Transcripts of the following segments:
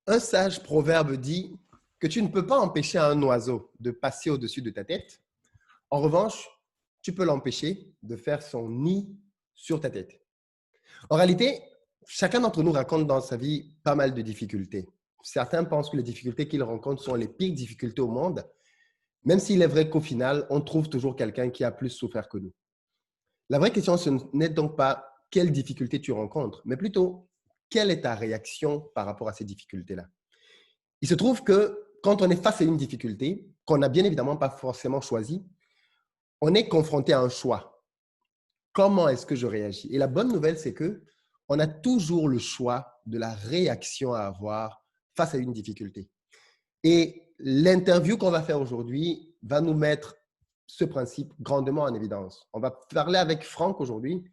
Un sage proverbe dit que tu ne peux pas empêcher un oiseau de passer au-dessus de ta tête. En revanche, tu peux l'empêcher de faire son nid sur ta tête. En réalité, chacun d'entre nous raconte dans sa vie pas mal de difficultés. Certains pensent que les difficultés qu'ils rencontrent sont les pires difficultés au monde, même s'il est vrai qu'au final, on trouve toujours quelqu'un qui a plus souffert que nous. La vraie question, ce n'est donc pas quelles difficultés tu rencontres, mais plutôt quelle est ta réaction par rapport à ces difficultés-là. Il se trouve que quand on est face à une difficulté, qu'on n'a bien évidemment pas forcément choisi, on est confronté à un choix. Comment est-ce que je réagis? Et la bonne nouvelle, c'est que on a toujours le choix de la réaction à avoir face à une difficulté. Et l'interview qu'on va faire aujourd'hui va nous mettre ce principe grandement en évidence. On va parler avec Franck aujourd'hui,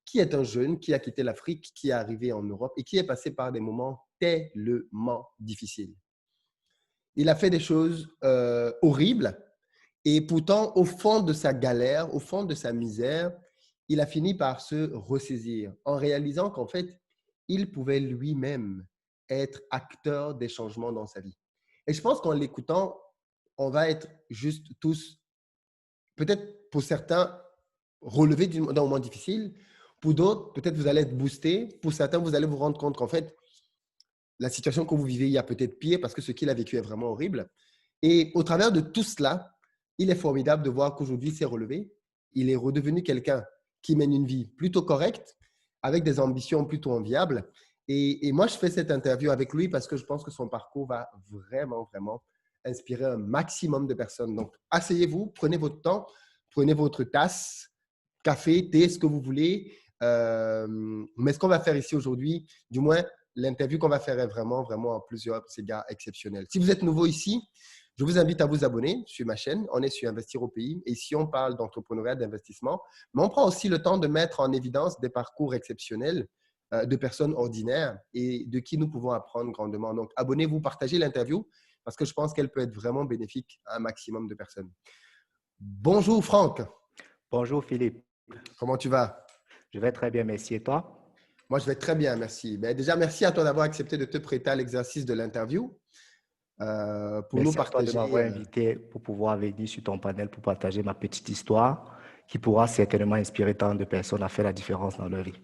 qui est un jeune qui a quitté l'Afrique, qui est arrivé en Europe et qui est passé par des moments tellement difficiles. Il a fait des choses horribles et pourtant, au fond de sa galère, au fond de sa misère, il a fini par se ressaisir en réalisant qu'en fait, il pouvait lui-même être acteur des changements dans sa vie. Et je pense qu'en l'écoutant, on va être juste tous, peut-être pour certains, relevés d'un moment difficile. Pour d'autres, peut-être vous allez être boostés. Pour certains, vous allez vous rendre compte qu'en fait, la situation que vous vivez, il y a peut-être pire parce que ce qu'il a vécu est vraiment horrible. Et au travers de tout cela, il est formidable de voir qu'aujourd'hui, il s'est relevé. Il est redevenu quelqu'un qui mène une vie plutôt correcte, avec des ambitions plutôt enviables. Et moi, je fais cette interview avec lui parce que je pense que son parcours va vraiment inspirer un maximum de personnes. Donc, asseyez-vous, prenez votre temps, prenez votre tasse, café, thé, ce que vous voulez. Mais ce qu'on va faire ici aujourd'hui, du moins, l'interview qu'on va faire est vraiment en plusieurs égards exceptionnelle. Si vous êtes nouveau ici, je vous invite à vous abonner sur ma chaîne. On est sur Investir au pays. Et ici, on parle d'entrepreneuriat, d'investissement. Mais on prend aussi le temps de mettre en évidence des parcours exceptionnels de personnes ordinaires et de qui nous pouvons apprendre grandement. Donc, abonnez-vous, partagez l'interview parce que je pense qu'elle peut être vraiment bénéfique à un maximum de personnes. Bonjour Franck. Bonjour Philippe, Comment tu vas? je vais très bien, merci. Et toi? Moi, je vais très bien, merci. Ben, déjà, merci à toi d'avoir accepté de te prêter à l'exercice de l'interview pour nous Merci à toi de partager. m'avoir invité pour pouvoir venir sur ton panel pour partager ma petite histoire qui pourra certainement inspirer tant de personnes à faire la différence dans leur vie.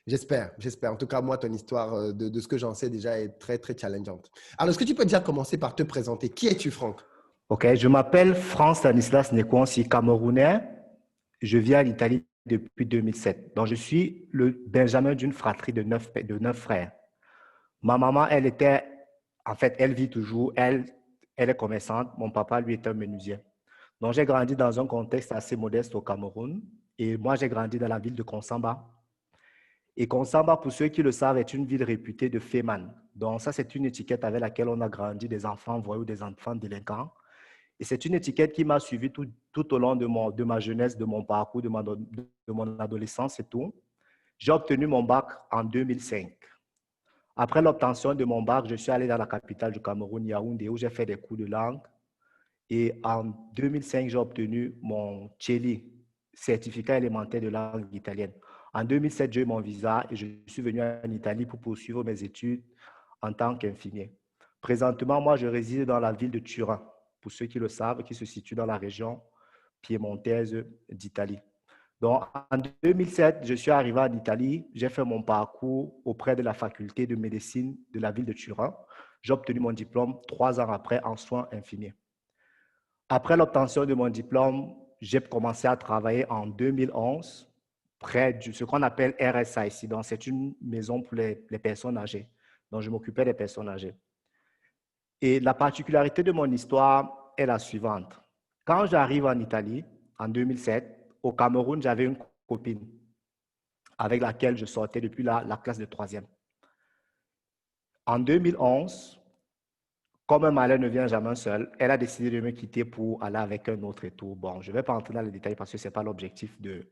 J'espère. En tout cas, moi, ton histoire, de ce que j'en sais déjà, est très challengeante. Alors, est-ce que tu peux déjà commencer par te présenter? Qui es-tu, Franck? Ok, je m'appelle France Stanislas Nekwonsi, Camerounais. Je vis en Italie depuis 2007. Donc, je suis le benjamin d'une fratrie de neuf frères. Ma maman, elle vit toujours, elle est commerçante. Mon papa, lui, est un menuisier. Donc, j'ai grandi dans un contexte assez modeste au Cameroun. Et moi, j'ai grandi dans la ville de Konsamba. Et Konsamba, pour ceux qui le savent, est une ville réputée de Féman. Donc, ça, c'est une étiquette avec laquelle on a grandi des enfants voyous, des enfants délinquants. Et c'est une étiquette qui m'a suivi tout au long de ma jeunesse, de mon parcours, de mon adolescence et tout. J'ai obtenu mon bac en 2005. Après l'obtention de mon bac, je suis allé dans la capitale du Cameroun, Yaoundé, où j'ai fait des cours de langue. Et en 2005, j'ai obtenu mon CELI, certificat élémentaire de langue italienne. En 2007, j'ai eu mon visa et je suis venu en Italie pour poursuivre mes études en tant qu'infirmier. Présentement, moi, je réside dans la ville de Turin, pour ceux qui le savent, qui se situe dans la région piémontaise d'Italie. Donc, en 2007, je suis arrivé en Italie. J'ai fait mon parcours auprès de la faculté de médecine de la ville de Turin. J'ai obtenu mon diplôme 3 ans après en soins infirmiers. Après l'obtention de mon diplôme, j'ai commencé à travailler en 2011 près de ce qu'on appelle RSIC. Donc, c'est une maison pour les personnes âgées. Donc, je m'occupais des personnes âgées. Et la particularité de mon histoire est la suivante. Quand j'arrive en Italie, en 2007, au Cameroun, j'avais une copine avec laquelle je sortais depuis la classe de troisième. En 2011, comme un malheur ne vient jamais seul, elle a décidé de me quitter pour aller avec un autre et tout. Bon, je ne vais pas entrer dans les détails parce que ce n'est pas l'objectif de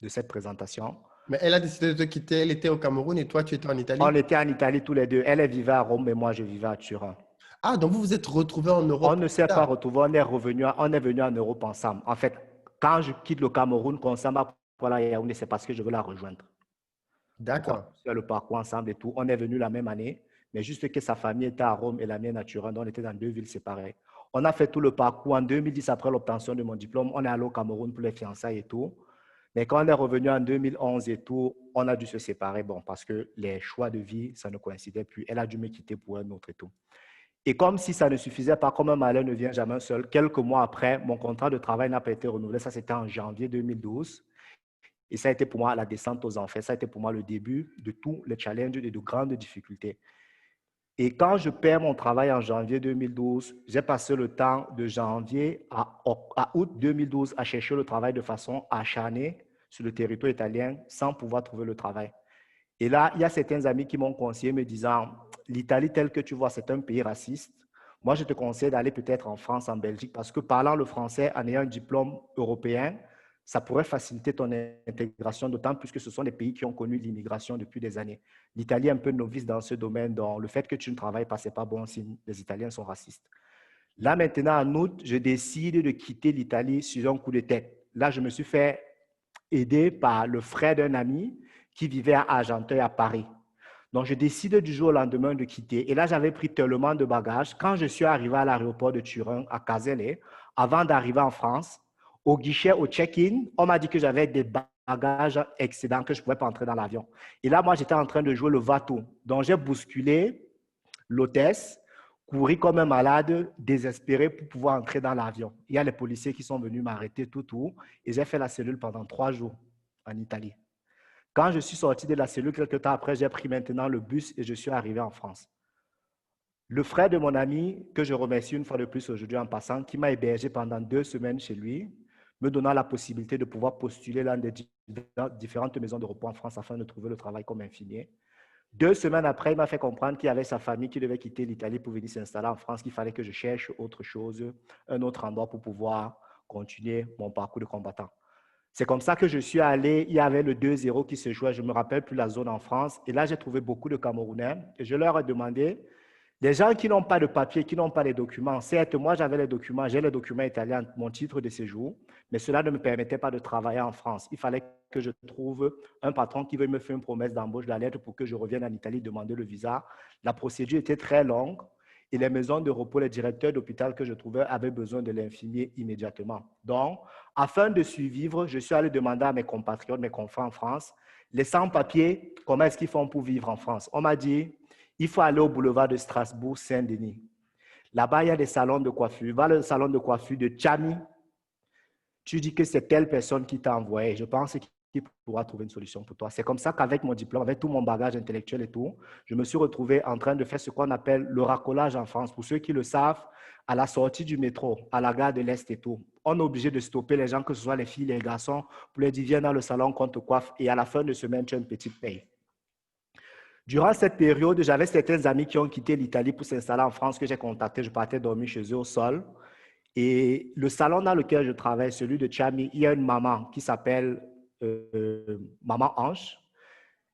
cette présentation. Mais elle a décidé de te quitter. Elle était au Cameroun et toi, tu étais en On Italie? était en Italie tous les deux. Elle vivait à Rome et moi, je vivais à Turin. Ah, donc vous vous êtes retrouvés en On Europe ne plus s'est pas tard. retrouvés, on est venu en Europe ensemble. En fait, quand je quitte le Cameroun, Konsamba pour la Yaoundé, c'est parce que je veux la rejoindre. Donc, on a D'accord. fait le parcours ensemble et tout. On est venu la même année, mais juste que sa famille était à Rome et la mienne à Turin, donc on était dans deux villes séparées. On a fait tout le parcours en 2010 après l'obtention de mon diplôme. On est allé au Cameroun pour les fiançailles et tout. Mais quand on est revenu en 2011 et tout, on a dû se séparer, bon, parce que les choix de vie, ça ne coïncidait plus. Elle a dû me quitter pour un autre et tout. Et comme si ça ne suffisait pas, comme un malheur ne vient jamais seul, quelques mois après, mon contrat de travail n'a pas été renouvelé. Ça, c'était en janvier 2012. Et ça a été pour moi la descente aux enfers. Ça a été pour moi le début de tous les challenges et de grandes difficultés. Et quand je perds mon travail en janvier 2012, j'ai passé le temps de janvier à août 2012 à chercher le travail de façon acharnée sur le territoire italien sans pouvoir trouver le travail. Et là, il y a certains amis qui m'ont conseillé me disant, l'Italie telle que tu vois, c'est un pays raciste. Moi, je te conseille d'aller peut-être en France, en Belgique, parce que parlant le français, en ayant un diplôme européen, ça pourrait faciliter ton intégration, d'autant plus que ce sont des pays qui ont connu l'immigration depuis des années. L'Italie est un peu novice dans ce domaine, donc le fait que tu ne travailles pas, ce n'est pas bon signe. Les Italiens sont racistes. Là, maintenant, en août, je décide de quitter l'Italie sur un coup de tête. Là, je me suis fait aider par le frère d'un ami qui vivait à Argenteuil, à Paris. Donc, je décide du jour au lendemain de quitter. Et là, j'avais pris tellement de bagages. Quand je suis arrivé à l'aéroport de Turin, à Caselle, avant d'arriver en France, au guichet, au check-in, on m'a dit que j'avais des bagages excédents, que je ne pouvais pas entrer dans l'avion. Et là, moi, j'étais en train de jouer le va-tout. Donc, j'ai bousculé l'hôtesse, couru comme un malade, désespéré pour pouvoir entrer dans l'avion. Il y a les policiers qui sont venus m'arrêter tout, et j'ai fait la cellule pendant 3 jours en Italie. Quand je suis sorti de la cellule, quelques temps après, j'ai pris maintenant le bus et je suis arrivé en France. Le frère de mon ami, que je remercie une fois de plus aujourd'hui en passant, qui m'a hébergé pendant 2 semaines chez lui, me donnant la possibilité de pouvoir postuler dans des différentes maisons de repos en France afin de trouver le travail comme infirmier. 2 semaines après, il m'a fait comprendre qu'il y avait sa famille qui devait quitter l'Italie pour venir s'installer en France, qu'il fallait que je cherche autre chose, un autre endroit pour pouvoir continuer mon parcours de combattant. C'est comme ça que je suis allé, il y avait le 2-0 qui se jouait, je ne me rappelle plus la zone en France, et là j'ai trouvé beaucoup de Camerounais, et je leur ai demandé, les gens qui n'ont pas de papier, qui n'ont pas les documents, certes, moi j'avais les documents, j'ai les documents italiens, mon titre de séjour, mais cela ne me permettait pas de travailler en France. Il fallait que je trouve un patron qui veuille me faire une promesse d'embauche de la lettre pour que je revienne en Italie demander le visa. La procédure était très longue et les maisons de repos, les directeurs d'hôpital que je trouvais avaient besoin de l'infirmier immédiatement. Donc, afin de survivre, je suis allé demander à mes compatriotes, mes confrères en France, les sans-papiers, comment est-ce qu'ils font pour vivre en France? On m'a dit, il faut aller au boulevard de Strasbourg, Saint-Denis. Là-bas, il y a des salons de coiffure. Va au salon de coiffure de Chami. Tu dis que c'est telle personne qui t'a envoyé. Je pense qu'il pourra trouver une solution pour toi. C'est comme ça qu'avec mon diplôme, avec tout mon bagage intellectuel et tout, je me suis retrouvé en train de faire ce qu'on appelle le racolage en France. Pour ceux qui le savent, à la sortie du métro, à la gare de l'Est et tout, on est obligé de stopper les gens, que ce soit les filles, les garçons, pour leur dire, viens dans le salon qu'on te coiffe et à la fin de semaine, tu as une petite paye. Durant cette période, j'avais certains amis qui ont quitté l'Italie pour s'installer en France que j'ai contactés. Je partais dormir chez eux au sol. Et le salon dans lequel je travaille, celui de Chami, il y a une maman qui s'appelle Maman Ange.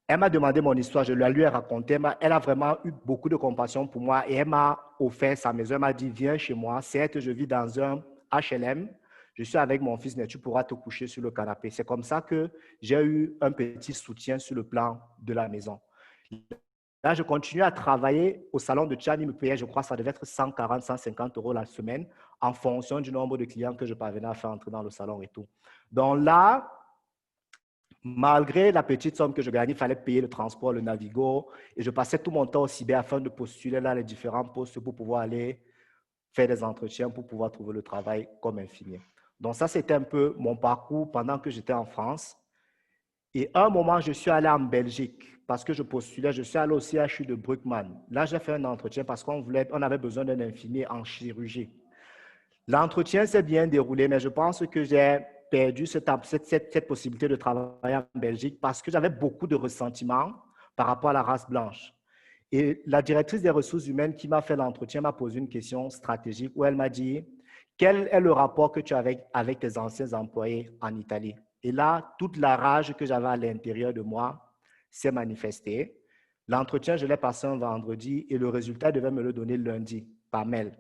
Elle m'a demandé mon histoire, je lui ai raconté. Elle a vraiment eu beaucoup de compassion pour moi et elle m'a offert sa maison. Elle m'a dit, viens chez moi. Certes, je vis dans un HLM. Je suis avec mon fils, mais tu pourras te coucher sur le canapé. C'est comme ça que j'ai eu un petit soutien sur le plan de la maison. Là, je continue à travailler au salon de Chami, me payait, je crois, ça devait être 140, 150 euros la semaine en fonction du nombre de clients que je parvenais à faire entrer dans le salon et tout. Donc là, malgré la petite somme que je gagnais, il fallait payer le transport, le Navigo, et je passais tout mon temps au cyber afin de postuler là les différents postes pour pouvoir aller faire des entretiens, pour pouvoir trouver le travail comme infirmier. Donc ça, c'était un peu mon parcours pendant que j'étais en France. Et à un moment, je suis allé en Belgique parce que je postulais. Je suis allé au CHU de Bruckmann. Là, j'ai fait un entretien parce qu'on avait besoin d'un infirmier en chirurgie. L'entretien s'est bien déroulé, mais je pense que j'ai perdu cette possibilité de travailler en Belgique parce que j'avais beaucoup de ressentiments par rapport à la race blanche. Et la directrice des ressources humaines qui m'a fait l'entretien m'a posé une question stratégique où elle m'a dit, quel est le rapport que tu as avec tes anciens employés en Italie? Et là, toute la rage que j'avais à l'intérieur de moi s'est manifestée. L'entretien, je l'ai passé un vendredi et le résultat devait me le donner lundi par mail.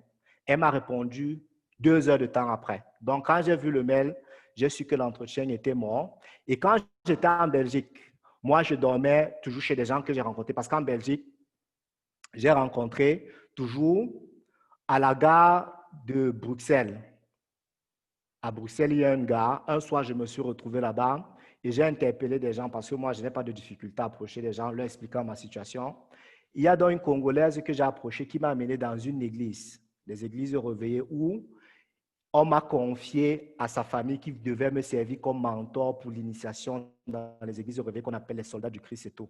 Elle m'a répondu 2 heures de temps après. Donc, quand j'ai vu le mail, j'ai su que l'entretien était mort. Et quand j'étais en Belgique, Moi, je dormais toujours chez des gens que j'ai rencontrés. Parce qu'en Belgique, j'ai rencontré toujours à la gare de Bruxelles. À Bruxelles, il y a une gare. Un soir, je me suis retrouvé là-bas et j'ai interpellé des gens parce que moi, je n'ai pas de difficulté à approcher les gens, leur expliquant ma situation. Il y a donc une Congolaise que j'ai approchée qui m'a amené dans une église, les églises réveillées, où on m'a confié à sa famille qui devait me servir comme mentor pour l'initiation dans les églises réveillées qu'on appelle les soldats du Christ et tout.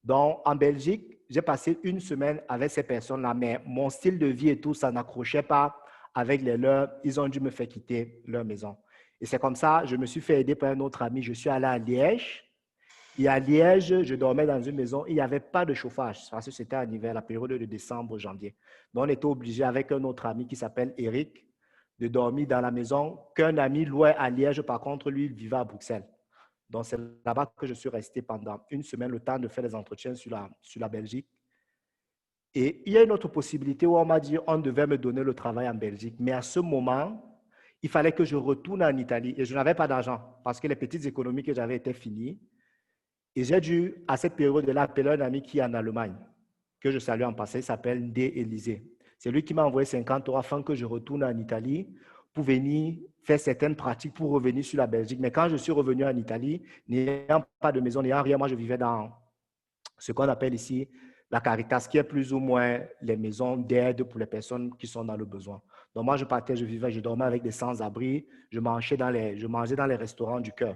Donc, en Belgique, j'ai passé une semaine avec ces personnes-là, mais mon style de vie et tout, ça n'accrochait pas avec les leurs. Ils ont dû me faire quitter leur maison. Et c'est comme ça, je me suis fait aider par un autre ami. Je suis allé à Liège. Et à Liège, je dormais dans une maison. Il n'y avait pas de chauffage parce que c'était en hiver, la période de décembre, janvier. Donc, on était obligé avec un autre ami qui s'appelle Eric de dormir dans la maison qu'un ami louait à Liège. Par contre, lui, il vivait à Bruxelles. Donc, c'est là-bas que je suis resté pendant une semaine, le temps de faire des entretiens sur la Belgique. Et il y a une autre possibilité où on m'a dit on devait me donner le travail en Belgique. Mais à ce moment, il fallait que je retourne en Italie et je n'avais pas d'argent parce que les petites économies que j'avais étaient finies. Et j'ai dû, à cette période-là, appeler un ami qui est en Allemagne, que je salue en passant, il s'appelle Ndé Élysée. C'est lui qui m'a envoyé 50 € afin que je retourne en Italie pour venir faire certaines pratiques pour revenir sur la Belgique. Mais quand je suis revenu en Italie, n'ayant pas de maison, n'ayant rien, moi je vivais dans ce qu'on appelle ici la Caritas, qui est plus ou moins les maisons d'aide pour les personnes qui sont dans le besoin. Donc moi je partais, je vivais, je dormais avec des sans-abri, je mangeais dans les restaurants du cœur.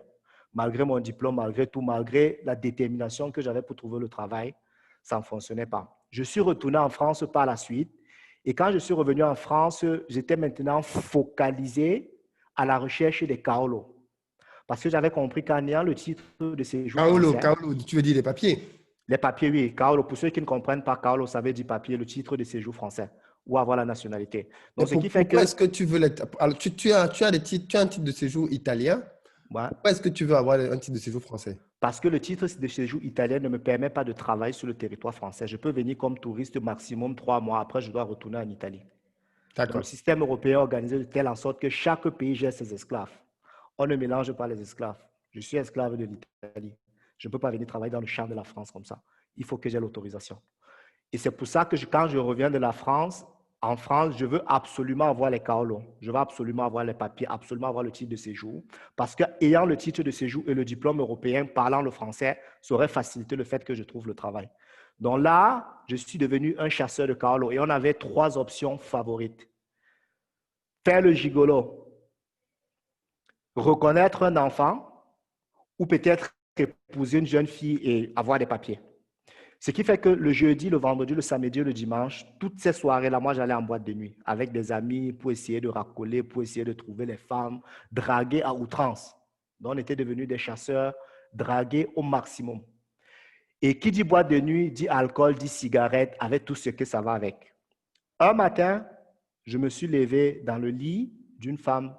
Malgré mon diplôme, malgré tout, malgré la détermination que j'avais pour trouver le travail, ça ne fonctionnait pas. Je suis retourné en France par la suite. Et quand je suis revenu en France, j'étais maintenant focalisé à la recherche des Kaolo. Parce que j'avais compris qu'en ayant le titre de séjour français… Kaolo, tu veux dire les papiers? Les papiers, oui. Kaolo, pour ceux qui ne comprennent pas, Kaolo, ça veut dire papier, le titre de séjour français ou avoir la nationalité. Donc, ce qui fait pourquoi est-ce que tu veux l'être? Alors, tu as un titre de séjour italien. Ouais. Pourquoi est-ce que tu veux avoir un titre de séjour français? Parce que le titre de séjour italien ne me permet pas de travailler sur le territoire français. Je peux venir comme touriste maximum 3 mois. Après, je dois retourner en Italie. Donc, le système européen est organisé de telle en sorte que chaque pays gère ses esclaves. On ne mélange pas les esclaves. Je suis esclave de l'Italie. Je ne peux pas venir travailler dans le champ de la France comme ça. Il faut que j'ai l'autorisation. Et c'est pour ça que quand je reviens de la France, en France, je veux absolument avoir les Kaolo. Je veux absolument avoir les papiers, absolument avoir le titre de séjour. Parce qu'ayant le titre de séjour et le diplôme européen, parlant le français, ça aurait facilité le fait que je trouve le travail. Donc là, je suis devenu un chasseur de Kaolo et on avait 3 options favorites. Faire le gigolo, reconnaître un enfant ou peut-être épouser une jeune fille et avoir des papiers. Ce qui fait que le jeudi, le vendredi, le samedi et le dimanche, toutes ces soirées-là, moi, j'allais en boîte de nuit avec des amis pour essayer de racoler, pour essayer de trouver les femmes, draguer à outrance. Donc, on était devenus des chasseurs, dragués au maximum. Et qui dit boîte de nuit, dit alcool, dit cigarette, avec tout ce que ça va avec. Un matin, je me suis levé dans le lit d'une femme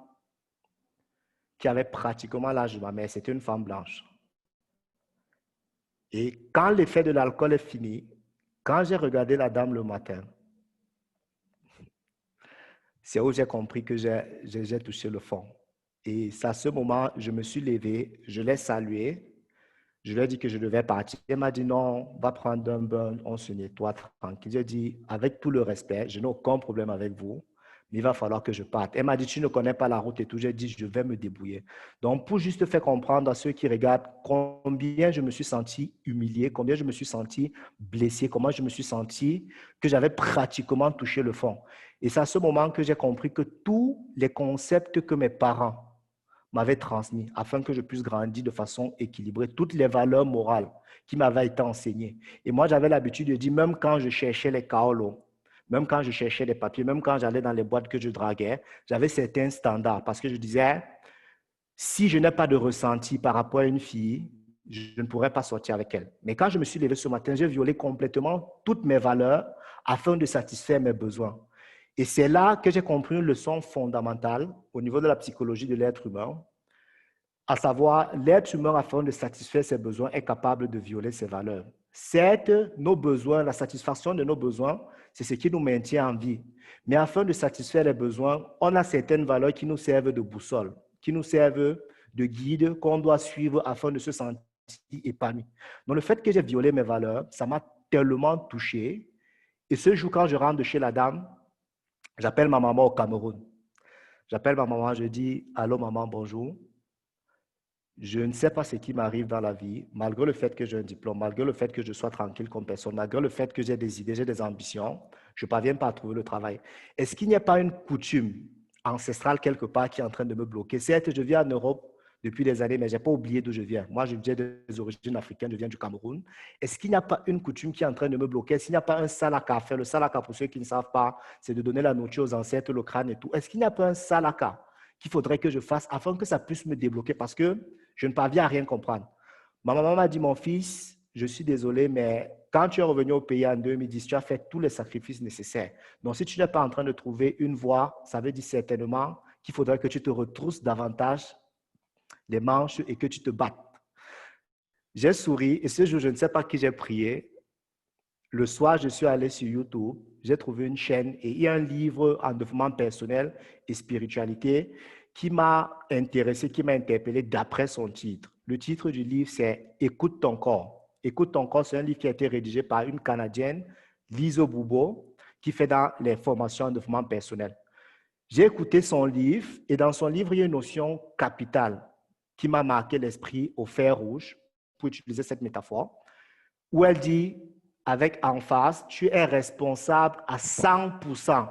qui avait pratiquement l'âge de ma mère. C'était une femme blanche. Et quand l'effet de l'alcool est fini, quand j'ai regardé la dame le matin, c'est où j'ai compris que j'ai touché le fond. Et c'est à ce moment, je me suis levé, je l'ai salué, je lui ai dit que je devais partir. Elle m'a dit non, va prendre un bain, on se nettoie tranquille. J'ai dit, avec tout le respect, je n'ai aucun problème avec vous, mais il va falloir que je parte. Elle m'a dit, tu ne connais pas la route et tout. J'ai dit, je vais me débrouiller. Donc, pour juste faire comprendre à ceux qui regardent combien je me suis senti humilié, combien je me suis senti blessé, comment je me suis senti que j'avais pratiquement touché le fond. Et c'est à ce moment que j'ai compris que tous les concepts que mes parents m'avaient transmis afin que je puisse grandir de façon équilibrée, toutes les valeurs morales qui m'avaient été enseignées. Et moi, j'avais l'habitude de dire, même quand je cherchais les kaolo, même quand je cherchais les papiers, même quand j'allais dans les boîtes que je draguais, j'avais certains standards parce que je disais, si je n'ai pas de ressenti par rapport à une fille, je ne pourrais pas sortir avec elle. Mais quand je me suis levé ce matin, j'ai violé complètement toutes mes valeurs afin de satisfaire mes besoins. Et c'est là que j'ai compris une leçon fondamentale au niveau de la psychologie de l'être humain, à savoir, l'être humain, afin de satisfaire ses besoins, est capable de violer ses valeurs. Certes, nos besoins, la satisfaction de nos besoins, c'est ce qui nous maintient en vie. Mais afin de satisfaire les besoins, on a certaines valeurs qui nous servent de boussole, qui nous servent de guide, qu'on doit suivre afin de se sentir épanoui. Donc, le fait que j'ai violé mes valeurs, ça m'a tellement touché. Et ce jour, quand je rentre de chez la dame, j'appelle ma maman au Cameroun. J'appelle ma maman, je dis « Allô maman, bonjour. Je ne sais pas ce qui m'arrive dans la vie, malgré le fait que j'ai un diplôme, malgré le fait que je sois tranquille comme personne, malgré le fait que j'ai des idées, j'ai des ambitions, je ne parviens pas à trouver le travail. Est-ce qu'il n'y a pas une coutume ancestrale quelque part qui est en train de me bloquer? Certes, je vis en Europe depuis des années, mais je n'ai pas oublié d'où je viens. Moi, je viens des origines africaines, je viens du Cameroun. Est-ce qu'il n'y a pas une coutume qui est en train de me bloquer? Est-ce qu'il n'y a pas un salaka à faire? Le salaka, pour ceux qui ne savent pas, c'est de donner la nourriture aux ancêtres, le crâne et tout. Est-ce qu'il n'y a pas un salaka qu'il faudrait que je fasse afin que ça puisse me débloquer? Parce que je ne parviens à rien comprendre. Ma maman m'a dit, mon fils, je suis désolé, mais quand tu es revenu au pays en 2010, tu as fait tous les sacrifices nécessaires. Donc, si tu n'es pas en train de trouver une voie, ça veut dire certainement qu'il faudrait que tu te retrousses davantage les manches et que tu te battes. J'ai souri et ce jour, je ne sais pas qui j'ai prié. Le soir, je suis allé sur YouTube, j'ai trouvé une chaîne et il y a un livre en développement personnel et spiritualité qui m'a intéressé, qui m'a interpellé d'après son titre. Le titre du livre, c'est « Écoute ton corps ». « Écoute ton corps », c'est un livre qui a été rédigé par une Canadienne, Lise Bourbeau, qui fait dans les formations en développement personnel. J'ai écouté son livre et dans son livre, il y a une notion capitale qui m'a marqué l'esprit au fer rouge, pour utiliser cette métaphore, où elle dit avec emphase, tu es responsable à 100%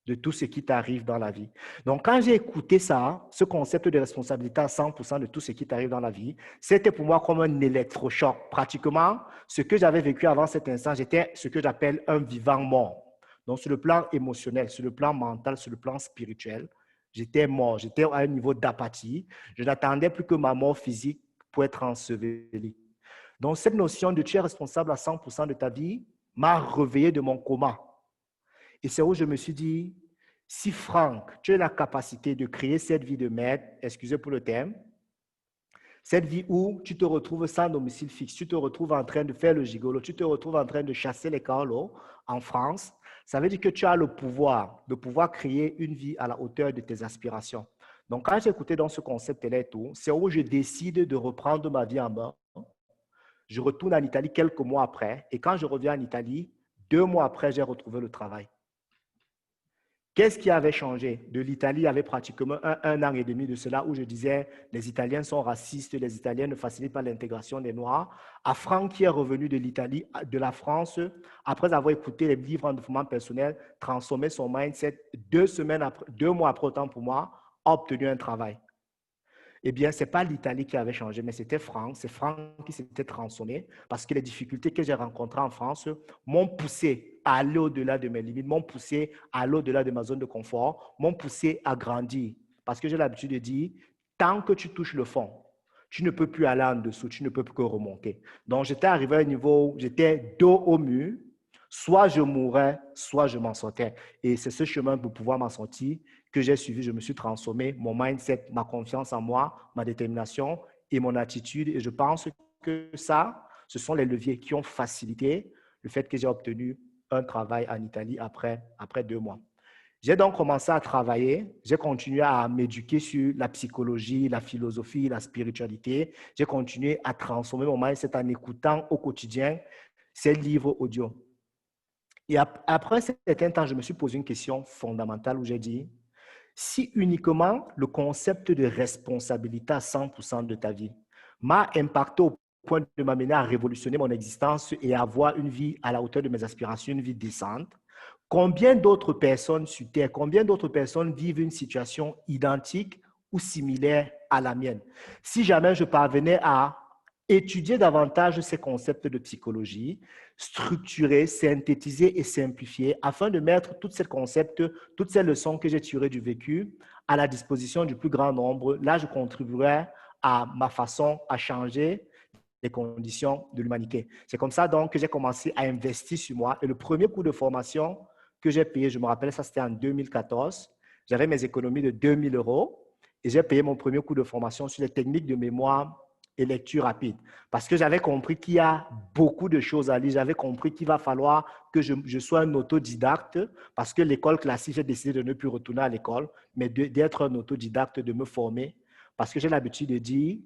de tout ce qui t'arrive dans la vie. Donc, quand j'ai écouté ça, ce concept de responsabilité à 100% de tout ce qui t'arrive dans la vie, c'était pour moi comme un électrochoc. Pratiquement, ce que j'avais vécu avant cet instant, j'étais ce que j'appelle un vivant mort. Donc, sur le plan émotionnel, sur le plan mental, sur le plan spirituel, j'étais mort. J'étais à un niveau d'apathie. Je n'attendais plus que ma mort physique pour être enseveli. Donc, cette notion de tu es responsable à 100% de ta vie m'a réveillé de mon coma. Et c'est où je me suis dit, si Franck, tu as la capacité de créer cette vie de merde, excusez pour le terme, cette vie où tu te retrouves sans domicile fixe, tu te retrouves en train de faire le gigolo, tu te retrouves en train de chasser les carolos en France, ça veut dire que tu as le pouvoir de pouvoir créer une vie à la hauteur de tes aspirations. Donc, quand j'ai écouté dans ce concept-là et tout, c'est où je décide de reprendre ma vie en main. Je retourne en Italie quelques mois après. Et quand je reviens en Italie, 2 mois après, j'ai retrouvé le travail. Qu'est-ce qui avait changé? De l'Italie, il y avait pratiquement un an et demi de cela où je disais les Italiens sont racistes, les Italiens ne facilitent pas l'intégration des Noirs. À Franck, qui est revenu de l'Italie, de la France, après avoir écouté les livres en développement personnel, transformé son mindset, 2 mois après, autant pour moi, a obtenu un travail. Eh bien, ce n'est pas l'Italie qui avait changé, mais c'était Franck. C'est Franck qui s'était transformé parce que les difficultés que j'ai rencontrées en France m'ont poussé à aller au-delà de mes limites, m'ont poussé à aller au-delà de ma zone de confort, m'ont poussé à grandir. Parce que j'ai l'habitude de dire, tant que tu touches le fond, tu ne peux plus aller en dessous, tu ne peux plus que remonter. Donc, j'étais arrivé à un niveau où j'étais dos au mur, soit je mourais, soit je m'en sortais. Et c'est ce chemin pour pouvoir m'en sortir que j'ai suivi. Je me suis transformé, mon mindset, ma confiance en moi, ma détermination et mon attitude. Et je pense que ça, ce sont les leviers qui ont facilité le fait que j'ai obtenu un travail en Italie après 2 mois. J'ai donc commencé à travailler, j'ai continué à m'éduquer sur la psychologie, la philosophie, la spiritualité. J'ai continué à transformer mon mindset en écoutant au quotidien ces livres audio. Et après un certain temps, je me suis posé une question fondamentale où j'ai dit, si uniquement le concept de responsabilité à 100% de ta vie m'a impacté au point de m'amener à révolutionner mon existence et à avoir une vie à la hauteur de mes aspirations, une vie décente, combien d'autres personnes sur Terre, combien d'autres personnes vivent une situation identique ou similaire à la mienne? Si jamais je parvenais à étudier davantage ces concepts de psychologie, structurer, synthétiser et simplifier afin de mettre tous ces concepts, toutes ces leçons que j'ai tirées du vécu à la disposition du plus grand nombre, là, je contribuerai à ma façon à changer les conditions de l'humanité. C'est comme ça donc que j'ai commencé à investir sur moi. Et le premier cours de formation que j'ai payé, je me rappelle, ça c'était en 2014, j'avais mes économies de 2 000 € et j'ai payé mon premier cours de formation sur les techniques de mémoire et lecture rapide. Parce que j'avais compris qu'il y a beaucoup de choses à lire. J'avais compris qu'il va falloir que je sois un autodidacte parce que l'école classique, j'ai décidé de ne plus retourner à l'école, mais d'être un autodidacte, de me former. Parce que j'ai l'habitude de dire,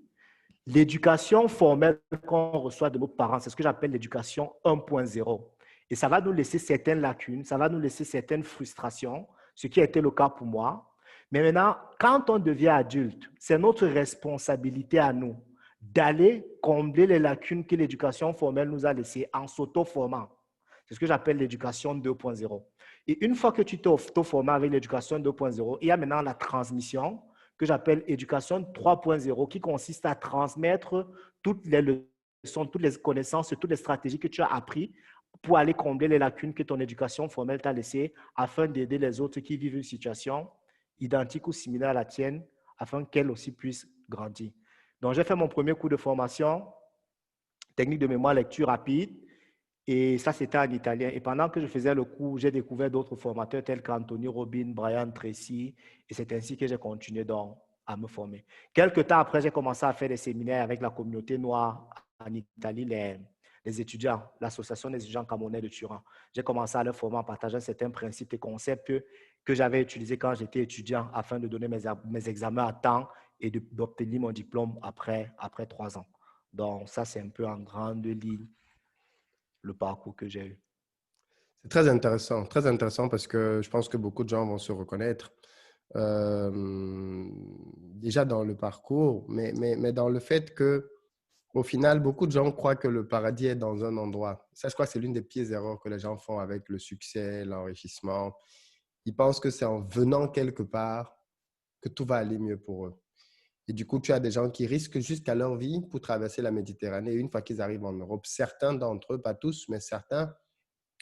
L'éducation formelle qu'on reçoit de nos parents, c'est ce que j'appelle l'éducation 1.0. Et ça va nous laisser certaines lacunes, ça va nous laisser certaines frustrations, ce qui a été le cas pour moi. Mais maintenant, quand on devient adulte, c'est notre responsabilité à nous d'aller combler les lacunes que l'éducation formelle nous a laissées en s'auto-formant. C'est ce que j'appelle l'éducation 2.0. Et une fois que tu t'es auto-formé avec l'éducation 2.0, il y a maintenant la transmission que j'appelle éducation 3.0 qui consiste à transmettre toutes les leçons, toutes les connaissances, toutes les stratégies que tu as apprises pour aller combler les lacunes que ton éducation formelle t'a laissées afin d'aider les autres qui vivent une situation identique ou similaire à la tienne afin qu'elles aussi puissent grandir. Donc, j'ai fait mon premier cours de formation, technique de mémoire lecture rapide, et ça, c'était en italien. Et pendant que je faisais le cours, j'ai découvert d'autres formateurs tels qu'Anthony Robin, Brian Tracy, et c'est ainsi que j'ai continué donc à me former. Quelques temps après, j'ai commencé à faire des séminaires avec la communauté noire en Italie, les étudiants, l'association des étudiants camerounais de Turin. J'ai commencé à leur former en partageant certains principes et concepts que j'avais utilisés quand j'étais étudiant afin de donner mes examens à temps et d'obtenir mon diplôme après 3 ans. Donc, ça, c'est un peu en grande ligne le parcours que j'ai eu. C'est très intéressant parce que je pense que beaucoup de gens vont se reconnaître déjà dans le parcours, mais dans le fait que au final, beaucoup de gens croient que le paradis est dans un endroit. Ça, je crois que c'est l'une des pires erreurs que les gens font avec le succès, l'enrichissement. Ils pensent que c'est en venant quelque part que tout va aller mieux pour eux. Et du coup, tu as des gens qui risquent jusqu'à leur vie pour traverser la Méditerranée. Une fois qu'ils arrivent en Europe, certains d'entre eux, pas tous, mais certains,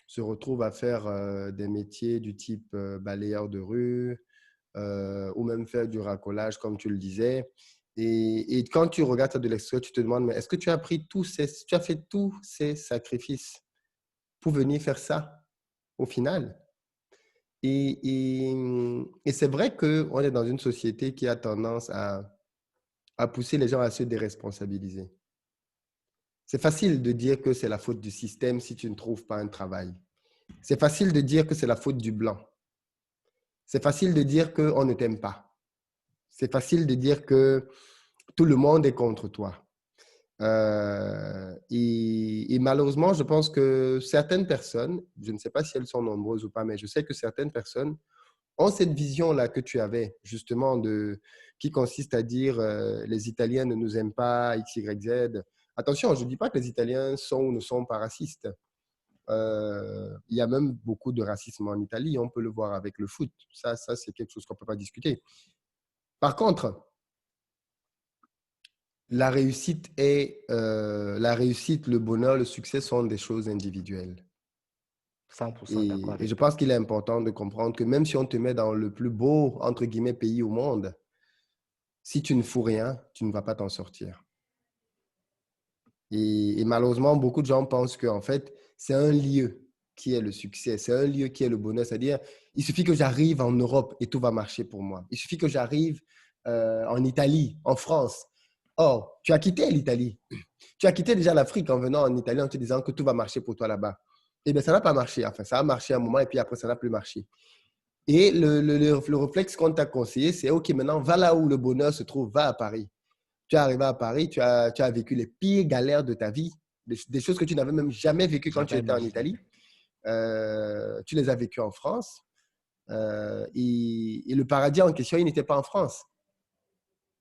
se retrouvent à faire des métiers du type balayeur de rue ou même faire du racolage, comme tu le disais. Et quand tu regardes ça de l'extérieur, tu te demandes, mais est-ce que tu as tu as fait tous ces sacrifices pour venir faire ça au final? Et c'est vrai qu'on est dans une société qui a tendance à pousser les gens à se déresponsabiliser. C'est facile de dire que c'est la faute du système si tu ne trouves pas un travail. C'est facile de dire que c'est la faute du blanc. C'est facile de dire qu'on ne t'aime pas. C'est facile de dire que tout le monde est contre toi. Et malheureusement, je pense que certaines personnes, je ne sais pas si elles sont nombreuses ou pas, mais je sais que certaines personnes ont cette vision-là que tu avais, justement, qui consiste à dire les Italiens ne nous aiment pas, X, Y, Z. Attention, je ne dis pas que les Italiens sont ou ne sont pas racistes. Il y a même beaucoup de racisme en Italie, on peut le voir avec le foot. Ça c'est quelque chose qu'on ne peut pas discuter. Par contre, la réussite, le bonheur, le succès sont des choses individuelles. 100% d'accord Et avec je toi. pense qu'il est important de comprendre que même si on te met dans le plus beau, entre guillemets, pays au monde, si tu ne fous rien, tu ne vas pas t'en sortir. Et malheureusement, beaucoup de gens pensent qu'en fait, c'est un lieu qui est le succès, c'est un lieu qui est le bonheur. C'est-à-dire, il suffit que j'arrive en Europe et tout va marcher pour moi. Il suffit que j'arrive en Italie, en France. Or, tu as quitté l'Italie. Tu as quitté déjà l'Afrique en venant en Italie en te disant que tout va marcher pour toi là-bas. Eh bien, ça n'a pas marché. Enfin, ça a marché un moment et puis après, ça n'a plus marché. Et le réflexe qu'on t'a conseillé, c'est OK, maintenant, va là où le bonheur se trouve, va à Paris. Tu es arrivé à Paris, tu as vécu les pires galères de ta vie, des choses que tu n'avais même jamais vécues quand tu J'avais étais en imaginé. Italie. Tu les as vécues en France. Et le paradis en question, il n'était pas en France.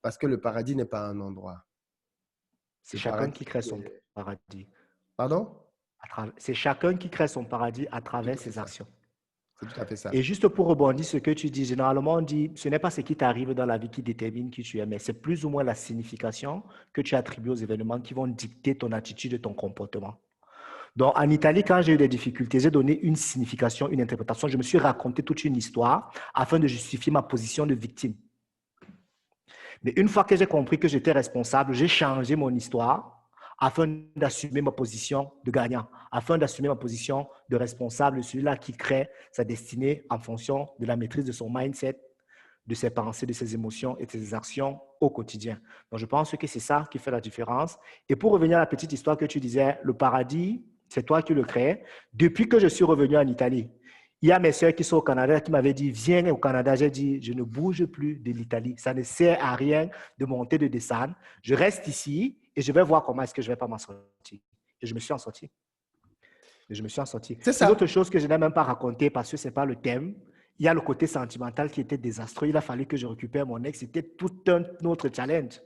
Parce que le paradis n'est pas un endroit. C'est Le chacun paradis, qui crée son paradis. pardon? C'est chacun qui crée son paradis à C'est travers tout à fait ses ça. actions. C'est tout à fait ça. Et juste pour rebondir sur ce que tu dis, généralement on dit, ce n'est pas ce qui t'arrive dans la vie qui détermine qui tu es, mais c'est plus ou moins la signification que tu attribues aux événements qui vont dicter ton attitude et ton comportement. Donc en Italie, quand j'ai eu des difficultés, j'ai donné une signification, une interprétation. Je me suis raconté toute une histoire afin de justifier ma position de victime. Mais une fois que j'ai compris que j'étais responsable, j'ai changé mon histoire afin d'assumer ma position de gagnant, afin d'assumer ma position de responsable, celui-là qui crée sa destinée en fonction de la maîtrise de son mindset, de ses pensées, de ses émotions et de ses actions au quotidien. Donc, je pense que c'est ça qui fait la différence. Et pour revenir à la petite histoire que tu disais, le paradis, c'est toi qui le crées. Depuis que je suis revenu en Italie, Il y a mes soeurs qui sont au Canada qui m'avaient dit, viens au Canada. J'ai dit, je ne bouge plus de l'Italie. Ça ne sert à rien de monter, de descendre. Je reste ici et je vais voir comment est-ce que je ne vais pas m'en sortir. Et je me suis en sorti. C'est Une ça. autre chose que je n'ai même pas raconté parce que ce n'est pas le thème, il y a le côté sentimental qui était désastreux. Il a fallu que je récupère mon ex. C'était tout un autre challenge.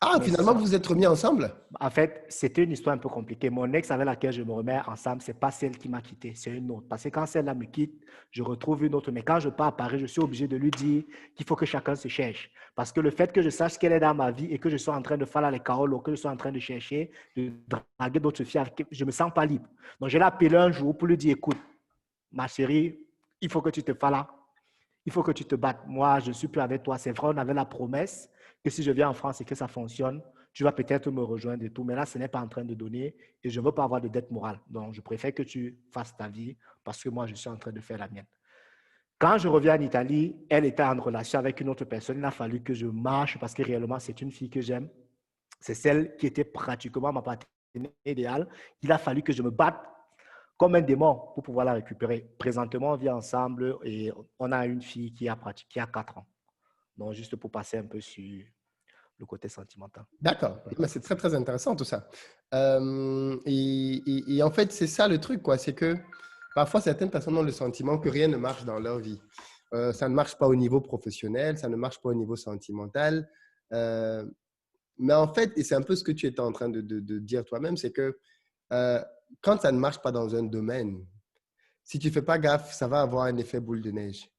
Ah, Mais finalement, vous vous êtes remis ensemble? en fait, c'était une histoire un peu compliquée. Mon ex avec laquelle je me remets ensemble, ce n'est pas celle qui m'a quitté, c'est une autre. Parce que quand celle-là me quitte, je retrouve une autre. Mais quand je pars à Paris, je suis obligé de lui dire qu'il faut que chacun se cherche. Parce que le fait que je sache qu'elle est dans ma vie et que je sois en train de faire les carolos, que je sois en train de chercher, de draguer d'autres filles, je ne me sens pas libre. Donc, je l'ai appelé un jour pour lui dire, écoute, ma chérie, il faut que tu te fasses là. Il faut que tu te battes. Moi, je ne suis plus avec toi. C'est vrai, on avait la promesse que si je viens en France et que ça fonctionne, tu vas peut-être me rejoindre et tout. Mais là, ce n'est pas en train de donner et je ne veux pas avoir de dette morale. Donc, je préfère que tu fasses ta vie parce que moi, je suis en train de faire la mienne. Quand je reviens en Italie, elle était en relation avec une autre personne. Il a fallu que je marche parce que réellement, c'est une fille que j'aime. C'est celle qui était pratiquement ma partenaire idéale. Il a fallu que je me batte comme un démon pour pouvoir la récupérer. Présentement, on vit ensemble et on a une fille qui a 4 ans. Donc, juste pour passer un peu sur le côté sentimental. D'accord. Mais c'est très, très intéressant tout ça. Et en fait, c'est ça le truc, quoi. C'est que parfois, certaines personnes ont le sentiment que rien ne marche dans leur vie. Ça ne marche pas au niveau professionnel, ça ne marche pas au niveau sentimental. Mais en fait, et c'est un peu ce que tu étais en train de dire toi-même, c'est que quand ça ne marche pas dans un domaine, si tu ne fais pas gaffe, ça va avoir un effet boule de neige.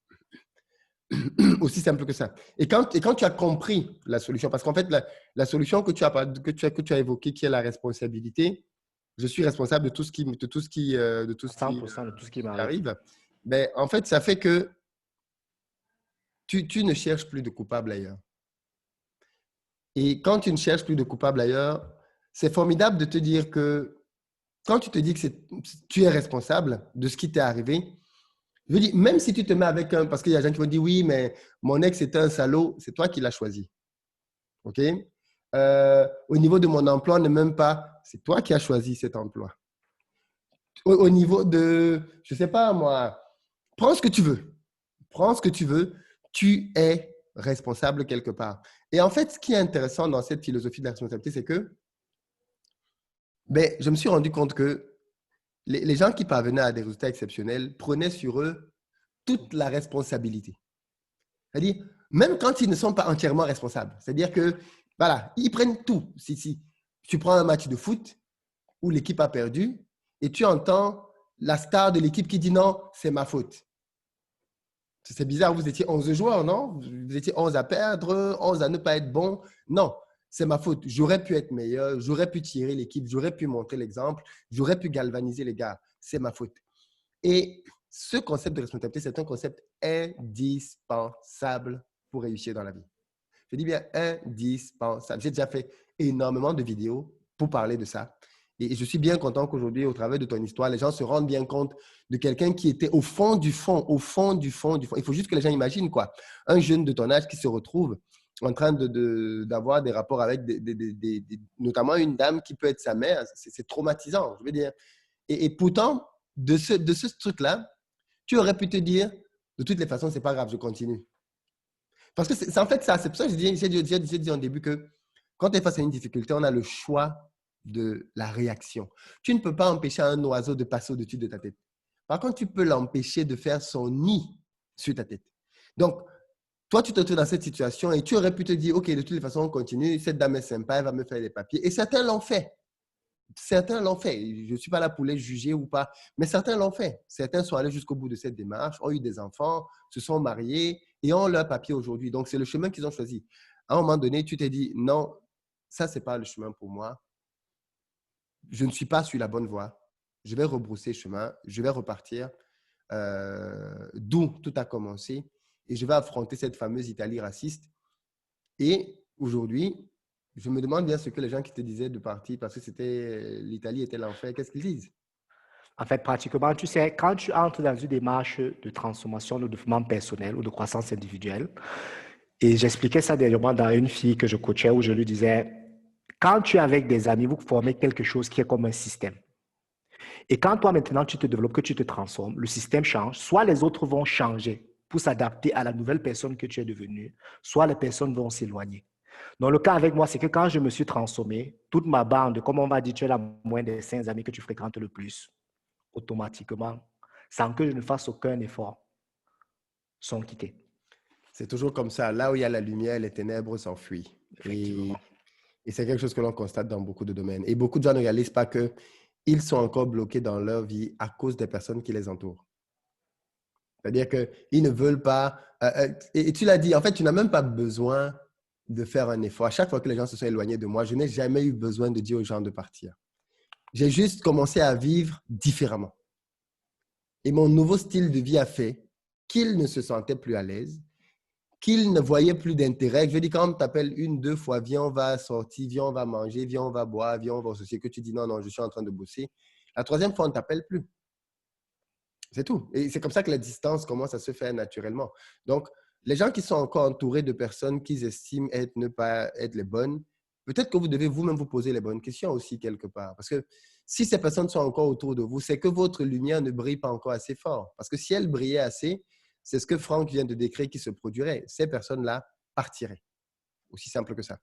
Aussi simple que ça. Et quand tu as compris la solution, parce qu'en fait, la solution que tu as évoquée, qui est la responsabilité, je suis responsable de tout ce qui 100% de tout ce qui m'arrive. arrive. Ben, en fait, ça fait que tu ne cherches plus de coupable ailleurs. Et quand tu ne cherches plus de coupable ailleurs, c'est formidable de te dire que quand tu te dis que tu es responsable de ce qui t'est arrivé, je veux dire, même si tu te mets avec un… Parce qu'il y a des gens qui vont dire, oui, mais mon ex était un salaud, c'est toi qui l'as choisi. OK? Au niveau de mon emploi, ne même pas, c'est toi qui as choisi cet emploi. Au niveau de, je ne sais pas moi, prends ce que tu veux. Prends ce que tu veux. Tu es responsable quelque part. Et en fait, ce qui est intéressant dans cette philosophie de la responsabilité, c'est que je me suis rendu compte que les gens qui parvenaient à des résultats exceptionnels prenaient sur eux toute la responsabilité. C'est-à-dire, même quand ils ne sont pas entièrement responsables. C'est-à-dire que, voilà, ils prennent tout. Si tu prends un match de foot où l'équipe a perdu et tu entends la star de l'équipe qui dit non, c'est ma faute. C'est bizarre, vous étiez 11 joueurs, non? Vous étiez 11 à perdre, 11 à ne pas être bon. Non, c'est ma faute. J'aurais pu être meilleur, j'aurais pu tirer l'équipe, j'aurais pu montrer l'exemple, j'aurais pu galvaniser les gars. C'est ma faute. Et ce concept de responsabilité, c'est un concept indispensable pour réussir dans la vie. Je dis bien indispensable. J'ai déjà fait énormément de vidéos pour parler de ça. Et je suis bien content qu'aujourd'hui, au travers de ton histoire, les gens se rendent bien compte de quelqu'un qui était au fond du fond, au fond du fond du fond. Il faut juste que les gens imaginent, quoi. Un jeune de ton âge qui se retrouve en train d'avoir des rapports avec notamment une dame qui peut être sa mère. C'est traumatisant, je veux dire. Et pourtant, de ce truc-là, tu aurais pu te dire, de toutes les façons, c'est pas grave, je continue. Parce que c'est en fait ça. C'est pour ça que j'ai dit en début que quand tu es face à une difficulté, on a le choix de la réaction. Tu ne peux pas empêcher un oiseau de passer au-dessus de ta tête. Par contre, tu peux l'empêcher de faire son nid sur ta tête. Donc, toi, tu te trouves dans cette situation et tu aurais pu te dire, OK, de toutes les façons, on continue. Cette dame est sympa, elle va me faire les papiers. Et certains l'ont fait. Certains l'ont fait. Je ne suis pas là pour les juger ou pas, mais certains l'ont fait. Certains sont allés jusqu'au bout de cette démarche, ont eu des enfants, se sont mariés et ont leur papier aujourd'hui. Donc, c'est le chemin qu'ils ont choisi. À un moment donné, tu t'es dit, non, ça, ce n'est pas le chemin pour moi. Je ne suis pas sur la bonne voie. Je vais rebrousser chemin. Je vais repartir d'où tout a commencé et je vais affronter cette fameuse Italie raciste. Et aujourd'hui, je me demande bien ce que les gens qui te disaient de partir parce que l'Italie était l'enfer, qu'est-ce qu'ils disent? En fait, pratiquement, tu sais, quand tu entres dans une démarche de transformation, de développement personnel ou de croissance individuelle, et j'expliquais ça dernièrement dans une fille que je coachais où je lui disais, quand tu es avec des amis, vous formez quelque chose qui est comme un système. Et quand toi, maintenant, tu te développes, que tu te transformes, le système change, soit les autres vont changer pour s'adapter à la nouvelle personne que tu es devenue, soit les personnes vont s'éloigner. Donc, le cas avec moi, c'est que quand je me suis transformé, toute ma bande, comme on va dire, tu es la moyenne des 5 amis que tu fréquentes le plus, automatiquement, sans que je ne fasse aucun effort, sont quittés. C'est toujours comme ça. Là où il y a la lumière, les ténèbres s'enfuient. Effectivement. Et c'est quelque chose que l'on constate dans beaucoup de domaines. Et beaucoup de gens ne réalisent pas qu'ils sont encore bloqués dans leur vie à cause des personnes qui les entourent. C'est-à-dire qu'ils ne veulent pas… et tu l'as dit, en fait, tu n'as même pas besoin de faire un effort. À chaque fois que les gens se sont éloignés de moi, je n'ai jamais eu besoin de dire aux gens de partir. J'ai juste commencé à vivre différemment. Et mon nouveau style de vie a fait qu'ils ne se sentaient plus à l'aise, qu'ils ne voyaient plus d'intérêt. Je veux dire, quand on t'appelle une, deux fois, viens, on va sortir, viens, on va manger, viens, on va boire, viens, on va associer, que tu dis non, non, je suis en train de bosser. La troisième fois, on ne t'appelle plus. C'est tout. Et c'est comme ça que la distance commence à se faire naturellement. Donc, les gens qui sont encore entourés de personnes qu'ils estiment ne pas être les bonnes, peut-être que vous devez vous-même vous poser les bonnes questions aussi quelque part. Parce que si ces personnes sont encore autour de vous, c'est que votre lumière ne brille pas encore assez fort. Parce que si elle brillait assez, c'est ce que Franck vient de décrire qui se produirait. Ces personnes-là partiraient. Aussi simple que ça.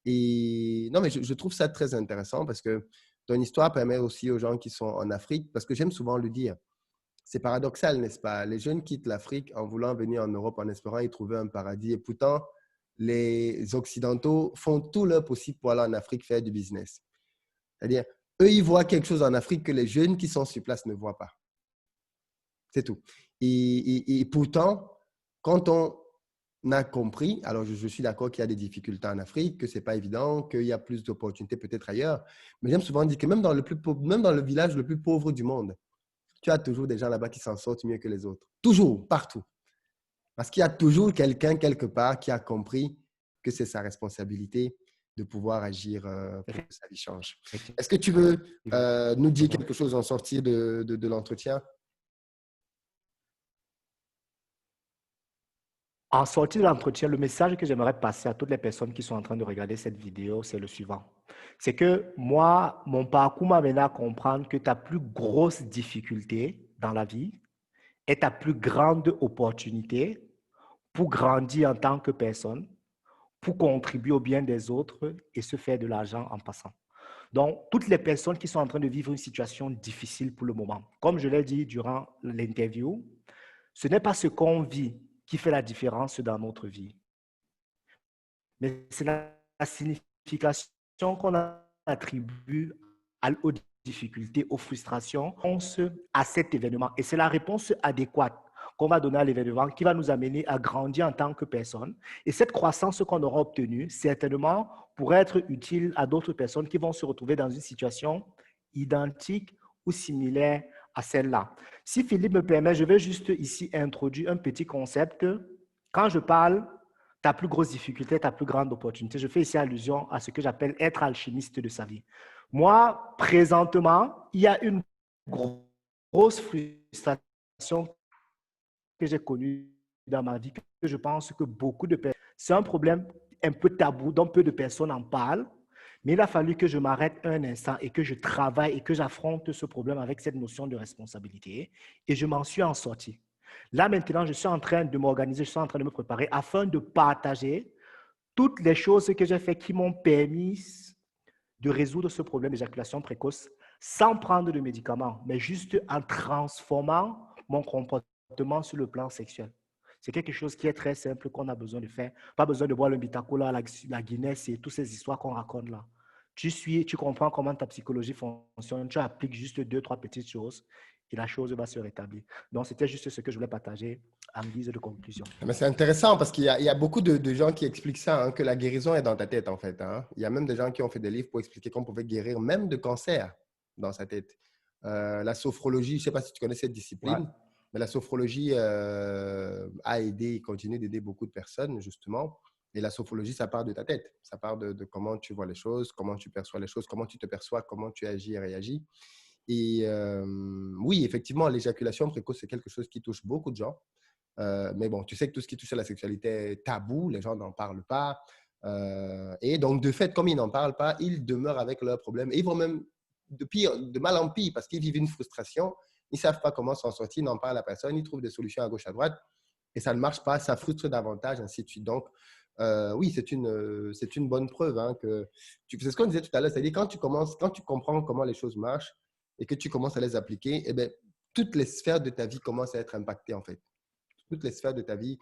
Et non, mais je trouve ça très intéressant parce que ton histoire permet aussi aux gens qui sont en Afrique, parce que j'aime souvent le dire, c'est paradoxal, n'est-ce pas? Les jeunes quittent l'Afrique en voulant venir en Europe en espérant y trouver un paradis. Et pourtant, les Occidentaux font tout leur possible pour aller en Afrique faire du business. C'est-à-dire, eux, ils voient quelque chose en Afrique que les jeunes qui sont sur place ne voient pas. C'est tout. Et pourtant, quand on a compris, alors je suis d'accord qu'il y a des difficultés en Afrique, que ce n'est pas évident, qu'il y a plus d'opportunités peut-être ailleurs, mais j'aime souvent dire que même dans le village le plus pauvre du monde, tu as toujours des gens là-bas qui s'en sortent mieux que les autres. Toujours, partout. Parce qu'il y a toujours quelqu'un quelque part qui a compris que c'est sa responsabilité de pouvoir agir pour que sa vie change. Est-ce que tu veux nous dire quelque chose en sortie de l'entretien? En sortie de l'entretien, le message que j'aimerais passer à toutes les personnes qui sont en train de regarder cette vidéo, c'est le suivant. C'est que moi, mon parcours m'a amené à comprendre que ta plus grosse difficulté dans la vie est ta plus grande opportunité pour grandir en tant que personne, pour contribuer au bien des autres et se faire de l'argent en passant. Donc, toutes les personnes qui sont en train de vivre une situation difficile pour le moment, comme je l'ai dit durant l'interview, ce n'est pas ce qu'on vit qui fait la différence dans notre vie, mais c'est la signification qu'on attribue aux difficultés, aux frustrations, à cet événement. Et c'est la réponse adéquate qu'on va donner à l'événement qui va nous amener à grandir en tant que personne. Et cette croissance qu'on aura obtenue, certainement, pourrait être utile à d'autres personnes qui vont se retrouver dans une situation identique ou similaire à celle-là. Si Philippe me permet, je vais juste ici introduire un petit concept. Quand je parle ta plus grosse difficulté, ta plus grande opportunité, je fais ici allusion à ce que j'appelle être alchimiste de sa vie. Moi, présentement, il y a une grosse frustration que j'ai connue dans ma vie, que je pense que beaucoup de personnes… C'est un problème un peu tabou, dont peu de personnes en parlent, mais il a fallu que je m'arrête un instant et que je travaille et que j'affronte ce problème avec cette notion de responsabilité, et je m'en suis en sorti. Là, maintenant, je suis en train de m'organiser, je suis en train de me préparer afin de partager toutes les choses que j'ai faites qui m'ont permis de résoudre ce problème d'éjaculation précoce sans prendre de médicaments, mais juste en transformant mon comportement sur le plan sexuel. C'est quelque chose qui est très simple qu'on a besoin de faire. Pas besoin de boire le Bitacola, la Guinness et toutes ces histoires qu'on raconte là. Tu comprends comment ta psychologie fonctionne, tu appliques juste 2-3 petites choses et la chose va se rétablir. Donc, c'était juste ce que je voulais partager en guise de conclusion. Mais c'est intéressant parce qu'il y a beaucoup de gens qui expliquent ça, hein, que la guérison est dans ta tête en fait. Hein. Il y a même des gens qui ont fait des livres pour expliquer qu'on pouvait guérir même de cancer dans sa tête. La sophrologie, je ne sais pas si tu connais cette discipline, ouais, mais la sophrologie a aidé et continue d'aider beaucoup de personnes justement. Et la sophrologie, ça part de ta tête. Ça part de comment tu vois les choses, comment tu perçois les choses, comment tu te perçois, comment tu agis et réagis. Et oui, effectivement, l'éjaculation précoce, c'est quelque chose qui touche beaucoup de gens. Mais bon, tu sais que tout ce qui touche à la sexualité est tabou, les gens n'en parlent pas. Et donc, de fait, comme ils n'en parlent pas, ils demeurent avec leurs problèmes. Et ils vont même de mal en pire parce qu'ils vivent une frustration. Ils ne savent pas comment s'en sortir, ils n'en parlent à personne, ils trouvent des solutions à gauche, à droite et ça ne marche pas, ça frustre davantage, ainsi de suite. Donc, oui, c'est une bonne preuve hein, que c'est ce qu'on disait tout à l'heure, c'est-à-dire quand tu comprends comment les choses marchent et que tu commences à les appliquer, eh bien, toutes les sphères de ta vie commencent à être impactées en fait. Toutes les sphères de ta vie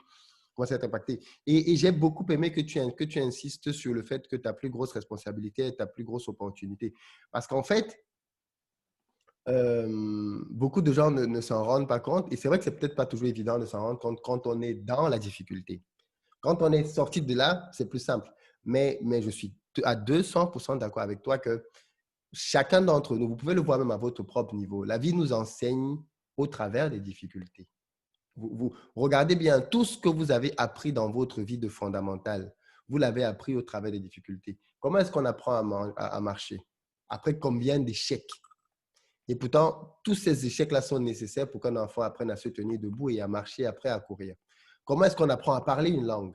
commencent à être impactées. Et j'ai beaucoup aimé que tu insistes sur le fait que ta plus grosse responsabilité est ta plus grosse opportunité. Parce qu'en fait, beaucoup de gens ne s'en rendent pas compte. Et c'est vrai que c'est peut-être pas toujours évident de s'en rendre compte quand on est dans la difficulté. Quand on est sorti de là, c'est plus simple. Mais je suis à 200% d'accord avec toi que chacun d'entre nous, vous pouvez le voir même à votre propre niveau, la vie nous enseigne au travers des difficultés. Vous regardez bien tout ce que vous avez appris dans votre vie de fondamental. Vous l'avez appris au travers des difficultés. Comment est-ce qu'on apprend à marcher? Après combien d'échecs? Et pourtant, tous ces échecs-là sont nécessaires pour qu'un enfant apprenne à se tenir debout et à marcher après à courir. Comment est-ce qu'on apprend à parler une langue?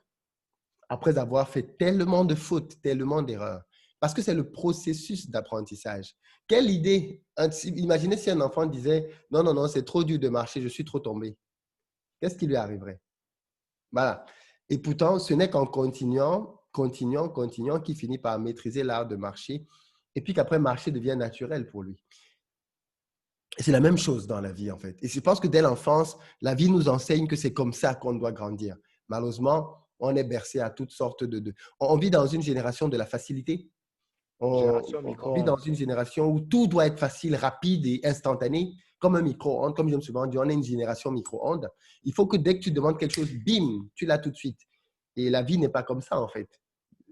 Après avoir fait tellement de fautes, tellement d'erreurs. Parce que c'est le processus d'apprentissage. Quelle idée! Imaginez si un enfant disait, non, non, non, c'est trop dur de marcher, je suis trop tombé. Qu'est-ce qui lui arriverait? Voilà. Et pourtant, ce n'est qu'en continuant qu'il finit par maîtriser l'art de marcher et puis qu'après, marcher devient naturel pour lui. Et c'est la même chose dans la vie, en fait. Et je pense que dès l'enfance, la vie nous enseigne que c'est comme ça qu'on doit grandir. Malheureusement, on est bercé à toutes sortes On vit dans une génération de la facilité. Génération On vit dans micro-ondes. une génération où tout doit être facile, rapide et instantané, comme un micro-ondes. Comme j'aime souvent dire, on est une génération micro-ondes. Il faut que dès que tu demandes quelque chose, bim, tu l'as tout de suite. Et la vie n'est pas comme ça, en fait.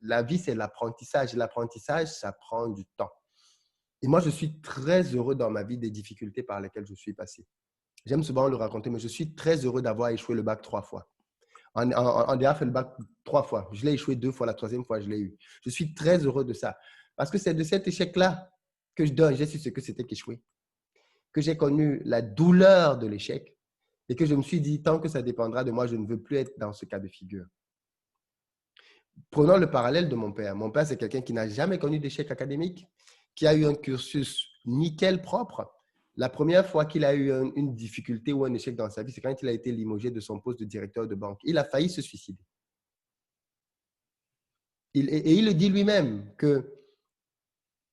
La vie, c'est l'apprentissage. L'apprentissage, ça prend du temps. Et moi, je suis très heureux dans ma vie des difficultés par lesquelles je suis passé. J'aime souvent le raconter, mais je suis très heureux d'avoir échoué le bac 3 fois. En déjà fait le bac 3 fois. Je l'ai échoué 2 fois, la troisième fois, je l'ai eu. Je suis très heureux de ça. Parce que c'est de cet échec-là que je donne, j'ai su ce que c'était qu'échouer, que j'ai connu la douleur de l'échec et que je me suis dit, tant que ça dépendra de moi, je ne veux plus être dans ce cas de figure. Prenons le parallèle de mon père. Mon père, c'est quelqu'un qui n'a jamais connu d'échec académique, qui a eu un cursus nickel propre. La première fois qu'il a eu une difficulté ou un échec dans sa vie, c'est quand il a été limogé de son poste de directeur de banque. Il a failli se suicider. Et il le dit lui-même que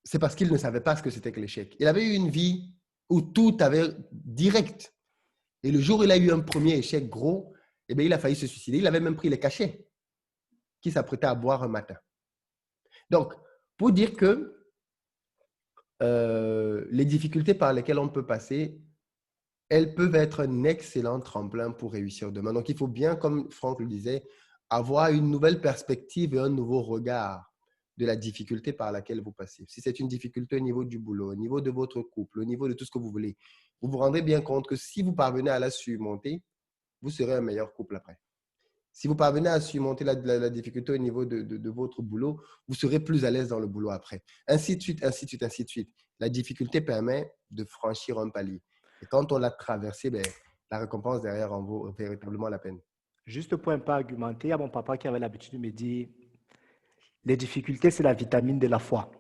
c'est parce qu'il ne savait pas ce que c'était que l'échec. Il avait eu une vie où tout avait direct. Et le jour où il a eu un premier échec gros, eh bien, il a failli se suicider. Il avait même pris les cachets qu'il s'apprêtait à boire un matin. Donc, pour dire que les difficultés par lesquelles on peut passer, elles peuvent être un excellent tremplin pour réussir demain. Donc, il faut bien, comme Franck le disait, avoir une nouvelle perspective et un nouveau regard de la difficulté par laquelle vous passez. Si c'est une difficulté au niveau du boulot, au niveau de votre couple, au niveau de tout ce que vous voulez, vous vous rendrez bien compte que si vous parvenez à la surmonter, vous serez un meilleur couple après. Si vous parvenez à surmonter la difficulté au niveau de votre boulot, vous serez plus à l'aise dans le boulot après. Ainsi de suite, ainsi de suite, ainsi de suite. La difficulté permet de franchir un palier. Et quand on l'a traversé, ben, la récompense derrière en vaut véritablement la peine. Juste pour un peu argumenter, il y a mon papa qui avait l'habitude de me dire, les difficultés, c'est la vitamine de la foi.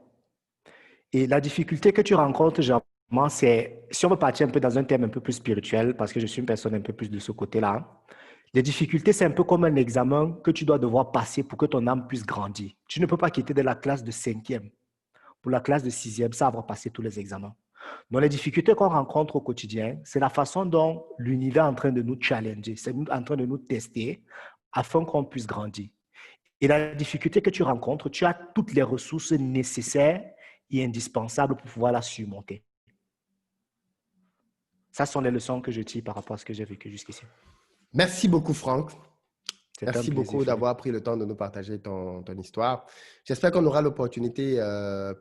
Et la difficulté que tu rencontres, généralement, c'est, si on veut partir un peu dans un thème un peu plus spirituel, parce que je suis une personne un peu plus de ce côté-là, les difficultés, c'est un peu comme un examen que tu dois devoir passer pour que ton âme puisse grandir. Tu ne peux pas quitter de la classe de 5e pour la classe de 6e sans avoir passé tous les examens. Donc, les difficultés qu'on rencontre au quotidien, c'est la façon dont l'univers est en train de nous challenger, c'est en train de nous tester afin qu'on puisse grandir. Et la difficulté que tu rencontres, tu as toutes les ressources nécessaires et indispensables pour pouvoir la surmonter. Ça sont les leçons que je tire par rapport à ce que j'ai vécu jusqu'ici. Merci beaucoup, Franck. C'est un Merci plaisir, beaucoup Philippe. d'avoir pris le temps de nous partager ton histoire. J'espère qu'on aura l'opportunité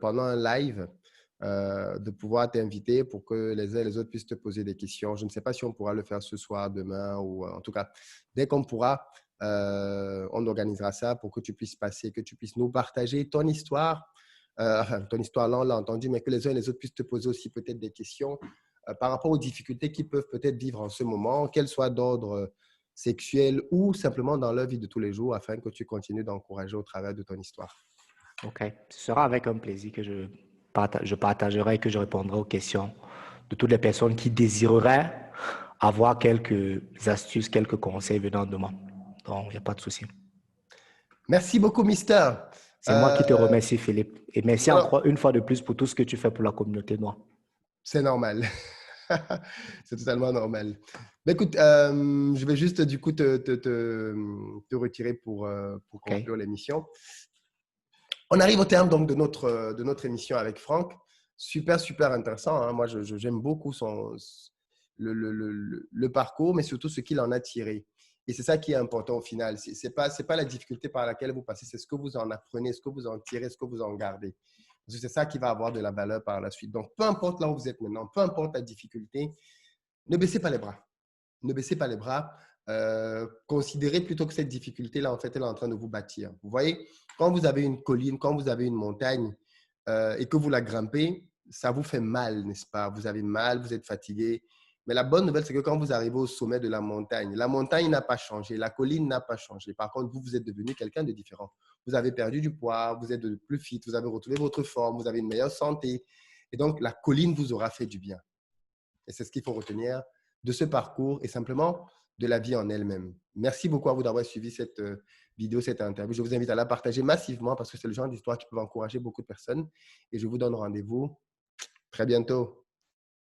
pendant un live de pouvoir t'inviter pour que les uns et les autres puissent te poser des questions. Je ne sais pas si on pourra le faire ce soir, demain ou en tout cas, dès qu'on pourra, on organisera ça pour que tu puisses passer, que tu puisses nous partager ton histoire. Enfin, ton histoire, là, on l'a entendu, mais que les uns et les autres puissent te poser aussi peut-être des questions par rapport aux difficultés qu'ils peuvent peut-être vivre en ce moment, qu'elles soient d'ordre sexuelle ou simplement dans leur vie de tous les jours afin que tu continues d'encourager au travers de ton histoire. OK. Ce sera avec un plaisir que je je partagerai et que je répondrai aux questions de toutes les personnes qui désireraient avoir quelques astuces, quelques conseils venant de moi. Donc, il n'y a pas de souci. Merci beaucoup, Mister. C'est moi qui te remercie, Philippe. Et merci Non, encore une fois de plus pour tout ce que tu fais pour la communauté noire. c'est normal. C'est totalement normal. Mais écoute, je vais juste du coup te retirer pour OK? conclure l'émission. On arrive au terme donc de notre émission avec Franck. Super, super intéressant, hein. Moi, j'aime beaucoup le parcours, mais surtout ce qu'il en a tiré. Et c'est ça qui est important au final. Ce n'est pas la difficulté par laquelle vous passez, c'est ce que vous en apprenez, ce que vous en tirez, ce que vous en gardez. Parce que c'est ça qui va avoir de la valeur par la suite. Donc, peu importe là où vous êtes maintenant, peu importe la difficulté, ne baissez pas les bras. Ne baissez pas les bras. Considérez plutôt que cette difficulté-là, en fait, elle est en train de vous bâtir. Vous voyez, quand vous avez une colline, quand vous avez une montagne et que vous la grimpez, ça vous fait mal, n'est-ce pas? Vous avez mal, vous êtes fatigué. Mais la bonne nouvelle, c'est que quand vous arrivez au sommet de la montagne n'a pas changé, la colline n'a pas changé. Par contre, vous êtes devenu quelqu'un de différent. Vous avez perdu du poids, vous êtes plus fit, vous avez retrouvé votre forme, vous avez une meilleure santé. Et donc, la colline vous aura fait du bien. Et c'est ce qu'il faut retenir de ce parcours et simplement de la vie en elle-même. Merci beaucoup à vous d'avoir suivi cette vidéo, cette interview. Je vous invite à la partager massivement parce que c'est le genre d'histoire qui peut encourager beaucoup de personnes. Et je vous donne rendez-vous très bientôt.